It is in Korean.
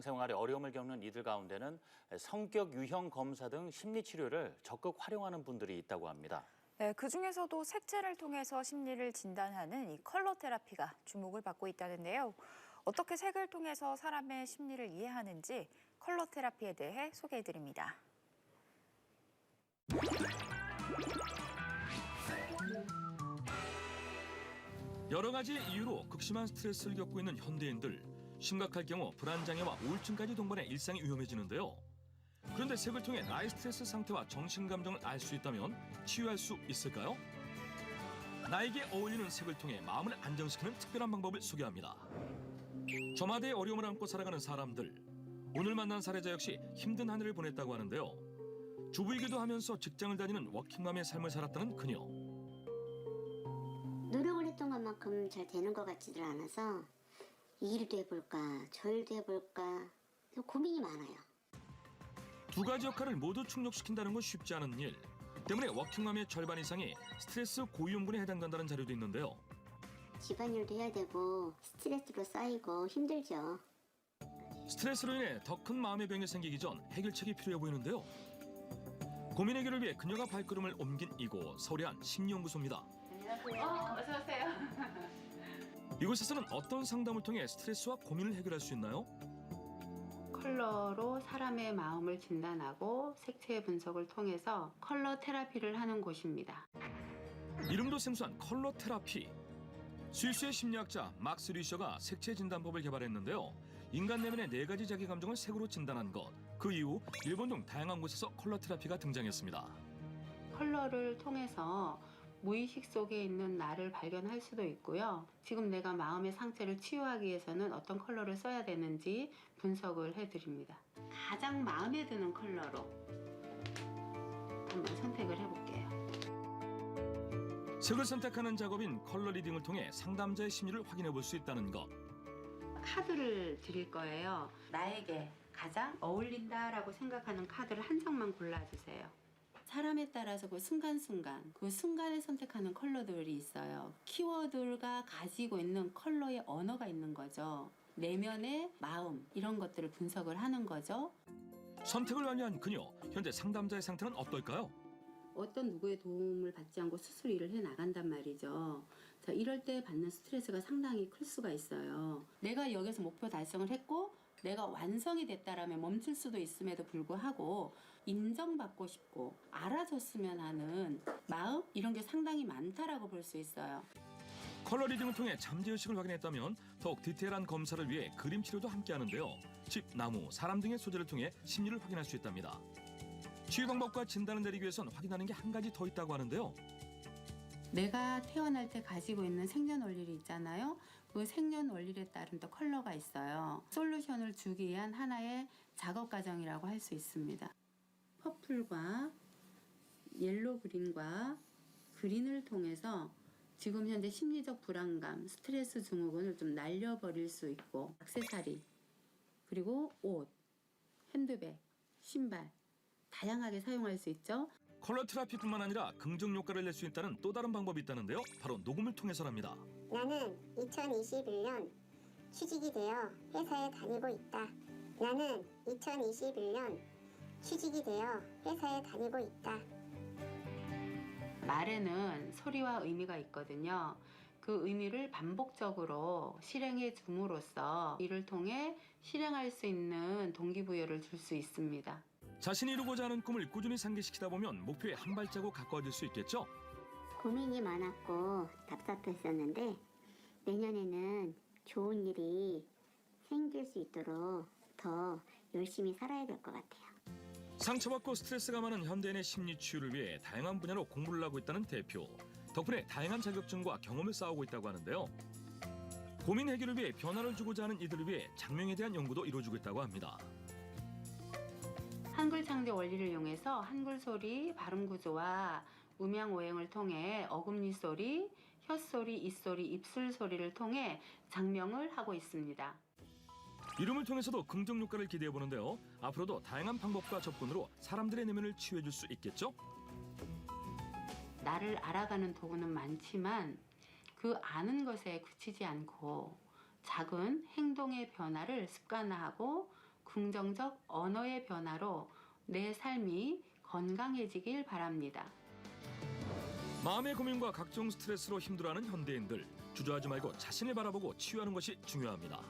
일상생활에 어려움을 겪는 이들 가운데는 성격 유형 검사 등 심리치료를 적극 활용하는 분들이 있다고 합니다. 네, 그중에서도 색채를 통해서 심리를 진단하는 이 컬러 테라피가 주목을 받고 있다는데요. 어떻게 색을 통해서 사람의 심리를 이해하는지 컬러 테라피에 대해 소개해드립니다. 여러 가지 이유로 극심한 스트레스를 겪고 있는 현대인들. 심각할 경우 불안장애와 우울증까지 동반해 일상이 위험해지는데요. 그런데 색을 통해 나의 스트레스 상태와 정신 감정을 알 수 있다면 치유할 수 있을까요? 나에게 어울리는 색을 통해 마음을 안정시키는 특별한 방법을 소개합니다. 저마다의 어려움을 안고 살아가는 사람들. 오늘 만난 사례자 역시 힘든 한 해를 보냈다고 하는데요. 주부이기도 하면서 직장을 다니는 워킹맘의 삶을 살았다는 그녀. 노력을 했던 것만큼 잘 되는 것 같지들 않아서 이 일도 해볼까 저 일도 해볼까 고민이 많아요. 두 가지 역할을 모두 충족시킨다는 건 쉽지 않은 일. 때문에 워킹맘의 절반 이상이 스트레스 고위험군에 해당된다는 자료도 있는데요. 집안일도 해야 되고 스트레스로 쌓이고 힘들죠. 스트레스로 인해 더 큰 마음의 병이 생기기 전 해결책이 필요해 보이는데요. 고민 해결을 위해 그녀가 발걸음을 옮긴 이곳 서울의 한 심리연구소입니다. 어서 오세요. 이곳에서는 어떤 상담을 통해 스트레스와 고민을 해결할 수 있나요? 컬러로 사람의 마음을 진단하고 색채 분석을 통해서 컬러 테라피를 하는 곳입니다. 이름도 생소한 컬러 테라피. 스위스의 심리학자 막스 리셔가 색채 진단법을 개발했는데요. 인간 내면의 4가지 자기 감정을 색으로 진단한 것. 그 이후 일본 등 다양한 곳에서 컬러 테라피가 등장했습니다. 컬러를 통해서 무의식 속에 있는 나를 발견할 수도 있고요. 지금 내가 마음의 상처를 치유하기 위해서는 어떤 컬러를 써야 되는지 분석을 해드립니다. 가장 마음에 드는 컬러로 한번 선택을 해볼게요. 색을 선택하는 작업인 컬러 리딩을 통해 상담자의 심리를 확인해 볼 수 있다는 것. 카드를 드릴 거예요. 나에게 가장 어울린다라고 생각하는 카드를 한 장만 골라주세요. 사람에 따라서 그 순간순간, 그 순간에 선택하는 컬러들이 있어요. 키워드가 가지고 있는 컬러의 언어가 있는 거죠. 내면의 마음, 이런 것들을 분석을 하는 거죠. 선택을 완료한 그녀. 현재 상담자의 상태는 어떨까요? 어떤 누구의 도움을 받지 않고 스스로 일을 해나간단 말이죠. 자, 이럴 때 받는 스트레스가 상당히 클 수가 있어요. 내가 여기서 목표 달성을 했고 내가 완성이 됐다라면 멈출 수도 있음에도 불구하고 인정받고 싶고 알아줬으면 하는 마음, 이런 게 상당히 많다라고 볼 수 있어요. 컬러 리딩을 통해 잠재의식을 확인했다면 더욱 디테일한 검사를 위해 그림 치료도 함께하는데요. 집, 나무, 사람 등의 소재를 통해 심리를 확인할 수 있답니다. 치유 방법과 진단을 내리기 위해선 확인하는 게 한 가지 더 있다고 하는데요. 내가 태어날 때 가지고 있는 생년월일이 있잖아요. 그 생년월일에 따른 또 컬러가 있어요. 솔루션을 주기 위한 하나의 작업 과정이라고 할 수 있습니다. 퍼플과 옐로 그린과 그린을 통해서 지금 현재 심리적 불안감, 스트레스 증후군을 좀 날려버릴 수 있고 액세서리, 그리고 옷, 핸드백, 신발 다양하게 사용할 수 있죠. 컬러 테라피뿐만 아니라 긍정 효과를 낼 수 있다는 또 다른 방법이 있다는데요. 바로 녹음을 통해서랍니다. 나는 2021년 취직이 되어 회사에 다니고 있다. 나는 2021년 취직이 되어 회사에 다니고 있다. 말에는 소리와 의미가 있거든요. 그 의미를 반복적으로 실행해 줌으로써 이를 통해 실행할 수 있는 동기부여를 줄 수 있습니다. 자신이 이루고자 하는 꿈을 꾸준히 상기시키다 보면 목표에 한 발자국 가까워질 수 있겠죠? 고민이 많았고 답답했었는데 내년에는 좋은 일이 생길 수 있도록 더 열심히 살아야 될 것 같아요. 상처받고 스트레스가 많은 현대인의 심리 치유를 위해 다양한 분야로 공부를 하고 있다는 대표. 덕분에 다양한 자격증과 경험을 쌓아오고 있다고 하는데요. 고민 해결을 위해 변화를 주고자 하는 이들을 위해 장명에 대한 연구도 이루어지고 있다고 합니다. 한글 창조 원리를 이용해서 한글 소리, 발음 구조와 음양 오행을 통해 어금니 소리, 혀소리, 입소리, 입술 소리를 통해 장명을 하고 있습니다. 이름을 통해서도 긍정 효과를 기대해 보는데요. 앞으로도 다양한 방법과 접근으로 사람들의 내면을 치유해 줄 수 있겠죠? 나를 알아가는 도구는 많지만 그 아는 것에 그치지 않고 작은 행동의 변화를 습관화하고 긍정적 언어의 변화로 내 삶이 건강해지길 바랍니다. 마음의 고민과 각종 스트레스로 힘들어하는 현대인들, 주저하지 말고 자신을 바라보고 치유하는 것이 중요합니다.